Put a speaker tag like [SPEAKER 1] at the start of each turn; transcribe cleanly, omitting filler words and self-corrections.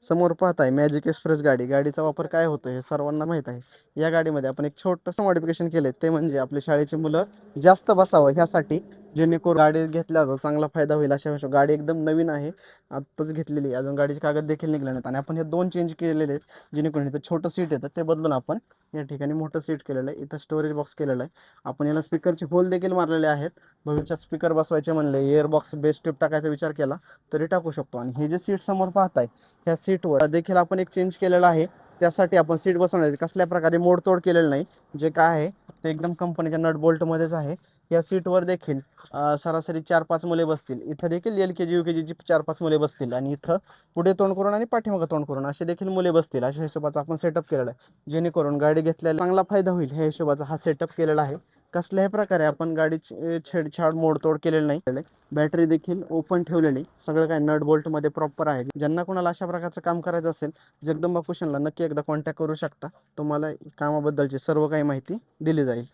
[SPEAKER 1] समोर पाहताय magic express गाडी. गाडीचा वापर काय होतो हे सर्वांना माहीत आहे. या गाडीमध्ये आपण एक छोटंसं मॉडिफिकेशन केलं ते म्हणजे आपली शाळेची मुलं जास्त बसावं ह्यासाठी, जेणेकरून गाडी घेतल्याचा चांगला फायदा होईल. अशा गाडी एकदम नवीन आहे, आत्ताच घेतलेली आहे, अजून गाडीचे कागद देखील निघले नाहीत. आणि आपण हे 2 चेंज केलेले आहेत, जेणेकरून इथं छोटं सीट येतं ते बदलून आपण या ठिकाणी मोठं सीट केलेलं आहे. इथं स्टोरेज बॉक्स केलेला आहे. आपण याला स्पीकरचे होल देखील मारलेले आहेत. भविष्यात स्पीकर बसवायचे म्हणले, इयरबॉक्स बेस ट्यूब टाकायचा विचार केला तरी टाकू शकतो. आणि हे जे सीट समोर पाहताय ह्या सीटवर देखील आपण एक चेंज केलेला आहे. त्यासाठी आपण सीट बसवण्याची कसल्या प्रकारे मोडतोड केलेलं नाही. जे काय आहे ते एकदम कंपनीच्या नट बोल्टमध्येच आहे. या सीटवर देखील सरासरी 4-5 मुले बसतील. इथं देखील LKG UKGची 4-5 मुले बसतील. आणि इथं पुढे तोंड करून आणि पाठीमागं तोंड करून असे देखील मुले बसतील. अशा हिशोबाचा आपण सेटअप केलेला आहे, जेणेकरून गाडी घेतल्याला चांगला फायदा होईल ह्या हिशोबाचा हा सेटअप केलेला आहे. कसल्याही प्रकारे आपण गाडीची छेडछाड मोडतोड केलेली नाही. बॅटरी देखील ओपन ठेवलेली, सगळं काय नट बोल्टमध्ये प्रॉपर आहे. ज्यांना कोणाला अशा प्रकारचं काम करायचं असेल, जगदंबा कुशनला नक्की एकदा कॉन्टॅक्ट करू शकता. तुम्हाला कामाबद्दलची सर्व काही माहिती दिली जाईल.